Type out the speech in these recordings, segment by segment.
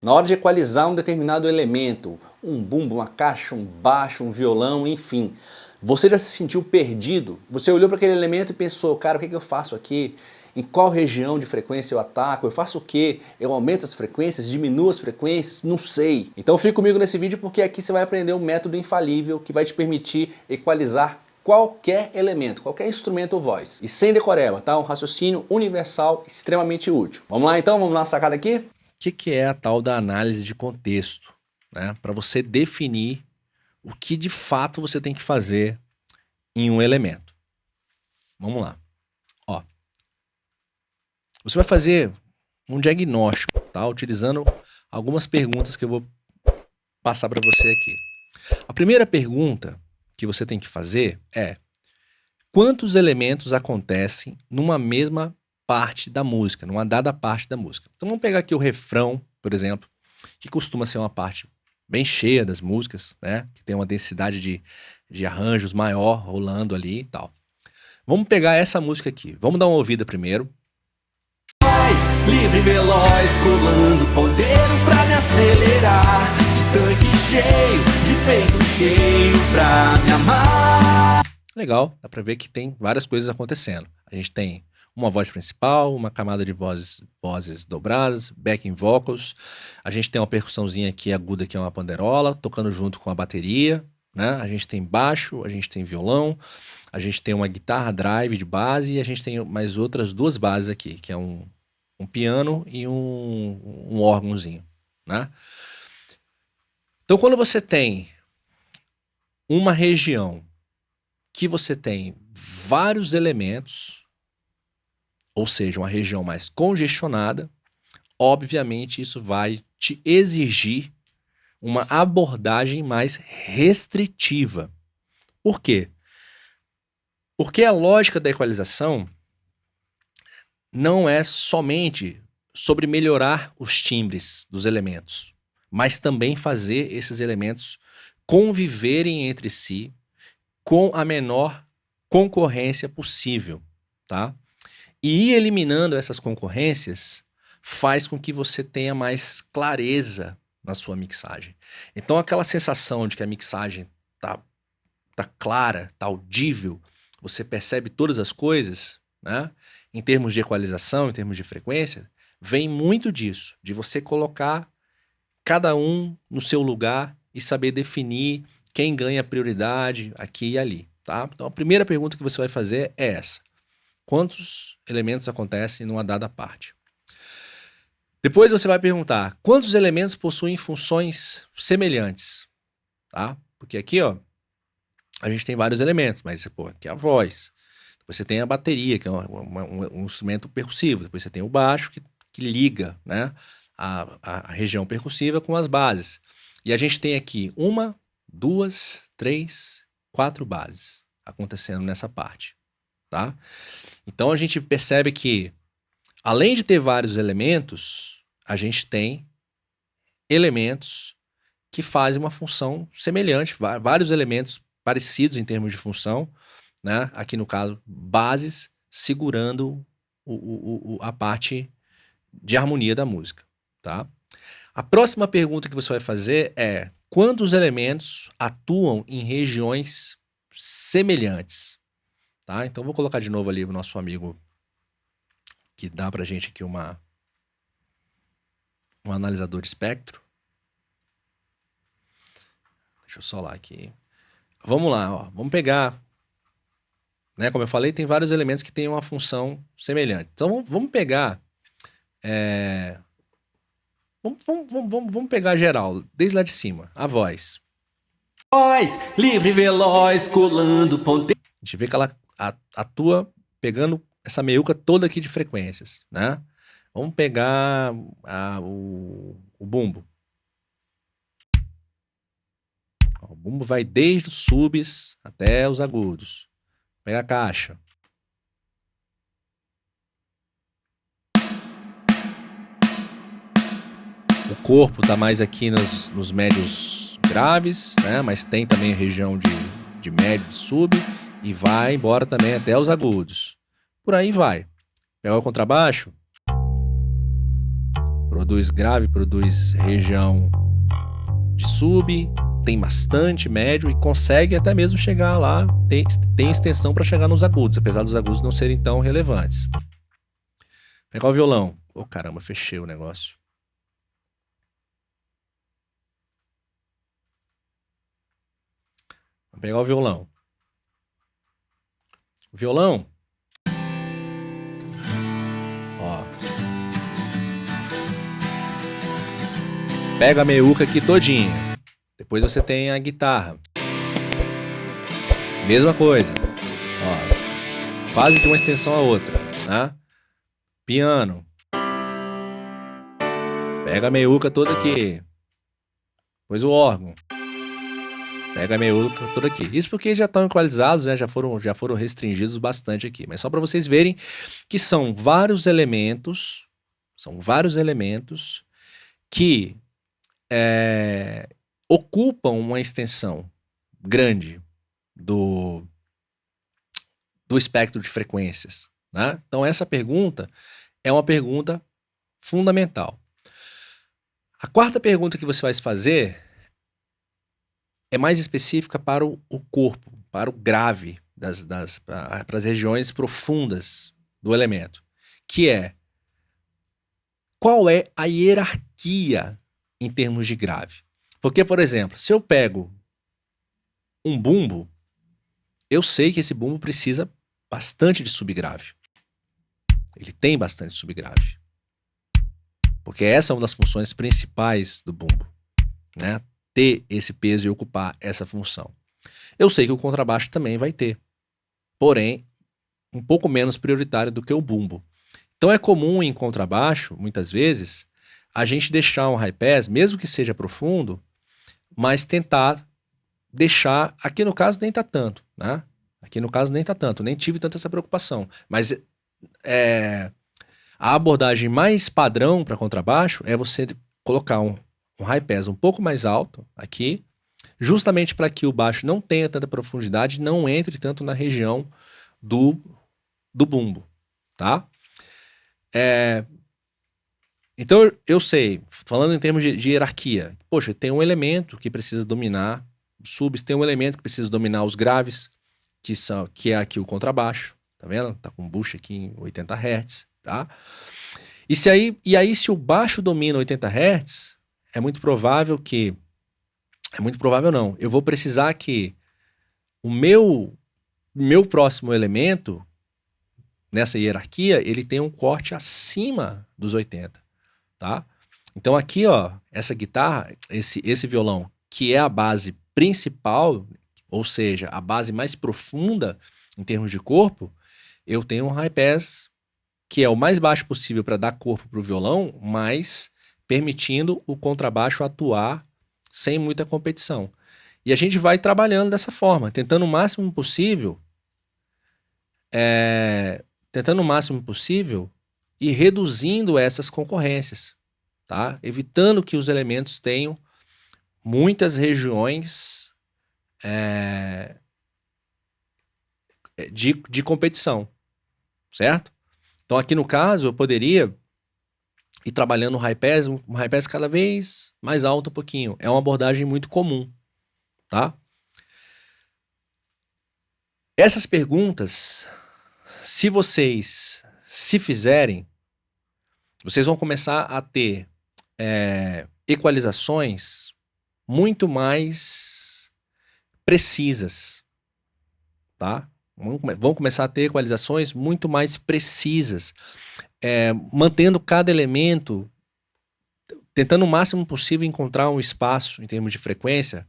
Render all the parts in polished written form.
Na hora de equalizar um determinado elemento, um bumbo, uma caixa, um baixo, um violão, enfim, você já se sentiu perdido? Você olhou para aquele elemento e pensou, cara, o que eu faço aqui? Em qual região de frequência eu ataco? Eu faço o quê? Eu aumento as frequências? Diminuo as frequências? Não sei. Então fique comigo nesse vídeo porque aqui você vai aprender um método infalível que vai te permitir equalizar qualquer elemento, qualquer instrumento ou voz. E sem decoreba, tá? Um raciocínio universal extremamente útil. Vamos lá então? Vamos lá, sacada aqui? O que é a tal da análise de contexto, né? Para você definir o que de fato você tem que fazer em um elemento. Vamos lá. Ó, você vai fazer um diagnóstico, tá? Utilizando algumas perguntas que eu vou passar para você aqui. A primeira pergunta que você tem que fazer é: quantos elementos acontecem numa mesma parte da música, numa dada parte da música? Então vamos pegar aqui o refrão, por exemplo, que costuma ser uma parte bem cheia das músicas, né? Que tem uma densidade de arranjos maior rolando ali e tal. Vamos pegar essa música aqui. Vamos dar uma ouvida primeiro. Livre e veloz, pulando ponteiro pra me acelerar. De tanque cheio, de peito cheio pra me amar. Legal, dá pra ver que tem várias coisas acontecendo. A gente tem uma voz principal, uma camada de vozes dobradas, backing vocals. A gente tem uma percussãozinha aqui aguda, que é uma panderola, tocando junto com a bateria, né? A gente tem baixo, a gente tem violão, a gente tem uma guitarra drive de base e a gente tem mais outras duas bases aqui, que é um piano e um órgãozinho, né? Então, quando você tem uma região que você tem vários elementos, ou seja, uma região mais congestionada, obviamente isso vai te exigir uma abordagem mais restritiva. Por quê? Porque a lógica da equalização não é somente sobre melhorar os timbres dos elementos, mas também fazer esses elementos conviverem entre si com a menor concorrência possível, tá? E ir eliminando essas concorrências faz com que você tenha mais clareza na sua mixagem. Então aquela sensação de que a mixagem tá clara, tá audível, você percebe todas as coisas, né? Em termos de equalização, em termos de frequência, vem muito disso, de você colocar cada um no seu lugar e saber definir quem ganha prioridade aqui e ali, tá? Então a primeira pergunta que você vai fazer é essa: quantos elementos acontecem numa dada parte? Depois você vai perguntar: quantos elementos possuem funções semelhantes? Tá? Porque aqui, ó, a gente tem vários elementos, mas pô, aqui é a voz. Depois você tem a bateria, que é um instrumento percussivo. Depois você tem o baixo, que liga, né, a região percussiva com as bases. E a gente tem aqui 1, 2, 3, 4 bases acontecendo nessa parte, tá? Então a gente percebe que, além de ter vários elementos, a gente tem elementos que fazem uma função semelhante, vários elementos parecidos em termos de função, né? Aqui no caso, bases segurando a parte de harmonia da música, tá? A próxima pergunta que você vai fazer é: quantos elementos atuam em regiões semelhantes? Tá? Então vou colocar de novo ali o nosso amigo que dá pra gente aqui um analisador de espectro. Deixa eu solar aqui. Vamos lá, ó. Vamos pegar, né? Como eu falei, tem vários elementos que têm uma função semelhante. Então vamos pegar, vamos pegar geral, desde lá de cima, a voz. Voz, livre e veloz, colando ponteiro. A gente vê que ela atua pegando essa meiuca toda aqui de frequências, né? Vamos pegar o bumbo. O bumbo vai desde os subs até os agudos. Pega a caixa. O corpo tá mais aqui nos médios graves, né? Mas tem também a região de médio e sub. E vai embora também até os agudos. Por aí vai. Pega o contrabaixo. Produz grave, produz região de sub, tem bastante médio e consegue até mesmo chegar lá, tem extensão para chegar nos agudos, apesar dos agudos não serem tão relevantes. Pegar o violão. Oh, caramba, fechei o negócio. Vou pegar o violão. O violão. Ó. Pega a meiuca aqui todinha. Depois você tem a guitarra. Mesma coisa. Ó. Quase de uma extensão a outra, né? Piano. Pega a meiuca toda aqui. Depois o órgão. Pega a meiuca toda aqui. Isso porque já estão equalizados, né? Já foram restringidos bastante aqui. Mas só para vocês verem que são vários elementos que ocupam uma extensão grande do espectro de frequências, né? Então essa pergunta é uma pergunta fundamental. A quarta pergunta que você vai se fazer é mais específica para o corpo, para o grave, para as regiões profundas do elemento, que é: qual é a hierarquia em termos de grave? Porque, por exemplo, se eu pego um bumbo, eu sei que esse bumbo precisa bastante de subgrave. Ele tem bastante subgrave. Porque essa é uma das funções principais do bumbo, né? Ter esse peso e ocupar essa função. Eu sei que o contrabaixo também vai ter, porém, um pouco menos prioritário do que o bumbo. Então é comum em contrabaixo, muitas vezes, a gente deixar um high pass, mesmo que seja profundo, mas tentar deixar, aqui no caso nem tá tanto, né? Aqui no caso nem tá tanto, nem tive tanta essa preocupação, mas a abordagem mais padrão para contrabaixo é você colocar um high pass um pouco mais alto aqui, justamente para que o baixo não tenha tanta profundidade, não entre tanto na região do bumbo, tá? Então eu sei, falando em termos de hierarquia, poxa, tem um elemento que precisa dominar os subs, tem um elemento que precisa dominar os graves, que é aqui o contrabaixo, tá vendo? Tá com bucha aqui em 80 Hz, tá? E aí se o baixo domina 80 Hz, é muito provável não, eu vou precisar que o meu próximo elemento nessa hierarquia, ele tenha um corte acima dos 80, tá? Então aqui, ó, essa guitarra, esse violão, que é a base principal, ou seja, a base mais profunda em termos de corpo, eu tenho um high pass que é o mais baixo possível para dar corpo para o violão, mas permitindo o contrabaixo atuar sem muita competição. E a gente vai trabalhando dessa forma, tentando o máximo possível e reduzindo essas concorrências, tá? Evitando que os elementos tenham muitas regiões de competição, certo? Então aqui no caso eu poderia ir trabalhando um high pass cada vez mais alto um pouquinho. É uma abordagem muito comum, tá? Essas perguntas, se vocês se fizerem, vocês vão começar a ter equalizações muito mais precisas, tá? Vão começar a ter equalizações muito mais precisas, mantendo cada elemento, tentando o máximo possível encontrar um espaço em termos de frequência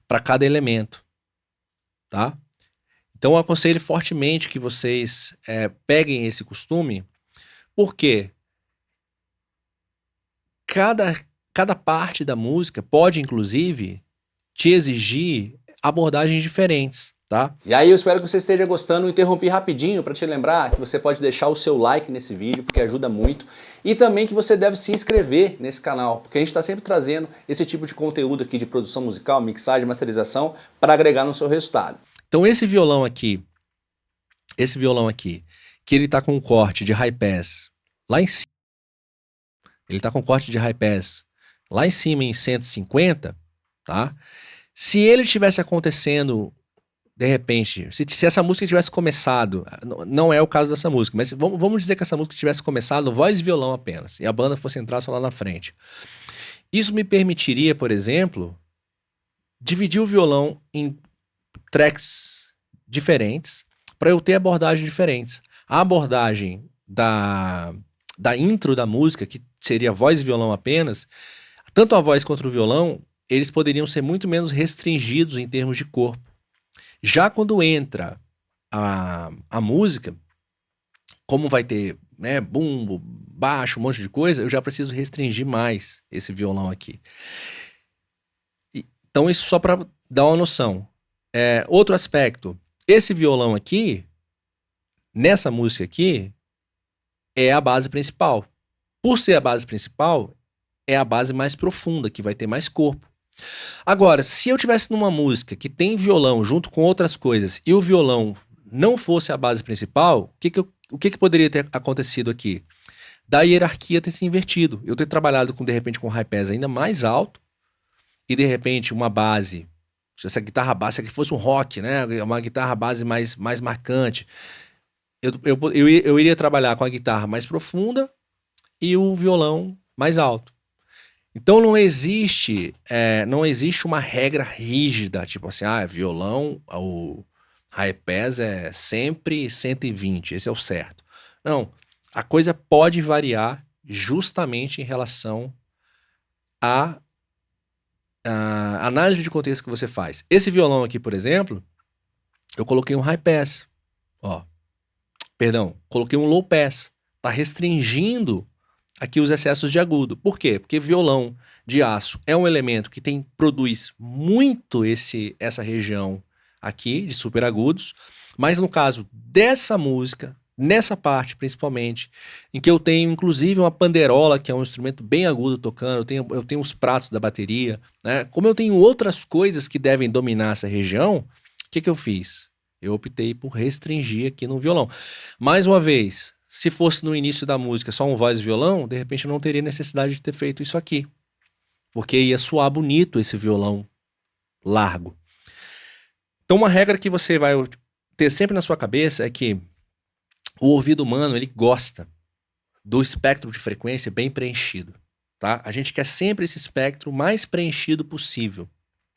para cada elemento, tá? Então eu aconselho fortemente que vocês peguem esse costume, porque cada parte da música pode, inclusive, te exigir abordagens diferentes, tá? E aí eu espero que você esteja gostando. Eu interrompi rapidinho para te lembrar que você pode deixar o seu like nesse vídeo, porque ajuda muito. E também que você deve se inscrever nesse canal, porque a gente está sempre trazendo esse tipo de conteúdo aqui de produção musical, mixagem, masterização, para agregar no seu resultado. Então esse violão aqui, que ele tá com um corte de high pass lá em cima, ele está com corte de high pass lá em cima em 150, tá? Se ele tivesse acontecendo, de repente, se essa música tivesse começado, não é o caso dessa música, mas vamos dizer que essa música tivesse começado voz e violão apenas, e a banda fosse entrar só lá na frente. Isso me permitiria, por exemplo, dividir o violão em tracks diferentes, para eu ter abordagens diferentes. A abordagem da intro da música, que seria voz e violão apenas, tanto a voz quanto o violão, eles poderiam ser muito menos restringidos em termos de corpo. Já quando entra a música, como vai ter, né, bumbo, baixo, um monte de coisa, eu já preciso restringir mais esse violão aqui. Então isso só para dar uma noção. Outro aspecto, esse violão aqui, nessa música aqui, é a base principal. Por ser a base principal, é a base mais profunda, que vai ter mais corpo. Agora, se eu tivesse numa música que tem violão junto com outras coisas e o violão não fosse a base principal, o que poderia ter acontecido aqui? Da hierarquia ter se invertido. Eu ter trabalhado de repente com high pass ainda mais alto e de repente uma base, se essa guitarra base, se aqui fosse um rock, né, uma guitarra base mais marcante, eu iria trabalhar com a guitarra mais profunda e o violão mais alto. Então não existe uma regra rígida, tipo assim, violão, o high pass é sempre 120, esse é o certo. Não, a coisa pode variar justamente em relação à análise de contexto que você faz. Esse violão aqui, por exemplo, eu coloquei um high pass, coloquei um low pass, tá restringindo aqui os excessos de agudo. Por quê? Porque violão de aço é um elemento que produz muito essa região aqui de super agudos, mas no caso dessa música, nessa parte principalmente, em que eu tenho inclusive uma panderola, que é um instrumento bem agudo tocando, eu tenho os pratos da bateria, né? Como eu tenho outras coisas que devem dominar essa região, o que eu fiz? Eu optei por restringir aqui no violão. Mais uma vez, se fosse no início da música só um voz e violão, de repente eu não teria necessidade de ter feito isso aqui, porque ia soar bonito esse violão largo. Então uma regra que você vai ter sempre na sua cabeça é que o ouvido humano, ele gosta do espectro de frequência bem preenchido, tá? A gente quer sempre esse espectro mais preenchido possível,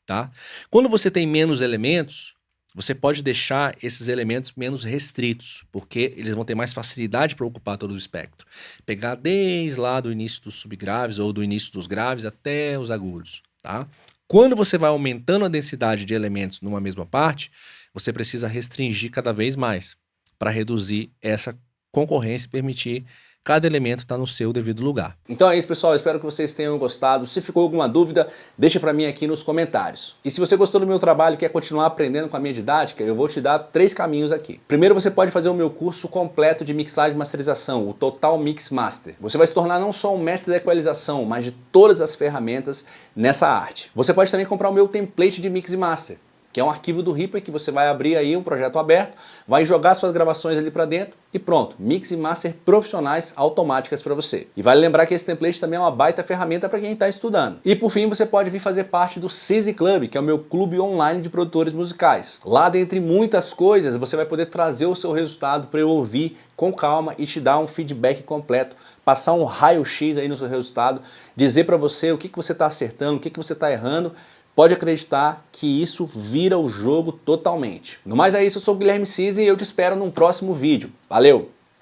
tá? Quando você tem menos elementos, você pode deixar esses elementos menos restritos, porque eles vão ter mais facilidade para ocupar todo o espectro. Pegar desde lá do início dos subgraves ou do início dos graves até os agudos, tá? Quando você vai aumentando a densidade de elementos numa mesma parte, você precisa restringir cada vez mais para reduzir essa concorrência e permitir cada elemento estar no seu devido lugar. Então é isso, pessoal. Eu espero que vocês tenham gostado. Se ficou alguma dúvida, deixa para mim aqui nos comentários. E se você gostou do meu trabalho e quer continuar aprendendo com a minha didática, eu vou te dar 3 caminhos aqui. Primeiro, você pode fazer o meu curso completo de mixagem e masterização, o Total Mix Master. Você vai se tornar não só um mestre da equalização, mas de todas as ferramentas nessa arte. Você pode também comprar o meu template de mix e master, que é um arquivo do Reaper que você vai abrir aí um projeto aberto, vai jogar suas gravações ali para dentro e pronto, mix e master profissionais automáticas para você. E vale lembrar que esse template também é uma baita ferramenta para quem está estudando. E por fim, você pode vir fazer parte do CISI Club, que é o meu clube online de produtores musicais. Lá, dentre muitas coisas, você vai poder trazer o seu resultado para eu ouvir com calma e te dar um feedback completo, passar um raio-x aí no seu resultado, dizer para você o que você está acertando, o que você está errando. Pode acreditar que isso vira o jogo totalmente. No mais é isso, eu sou o Guilherme Cisi e eu te espero num próximo vídeo. Valeu!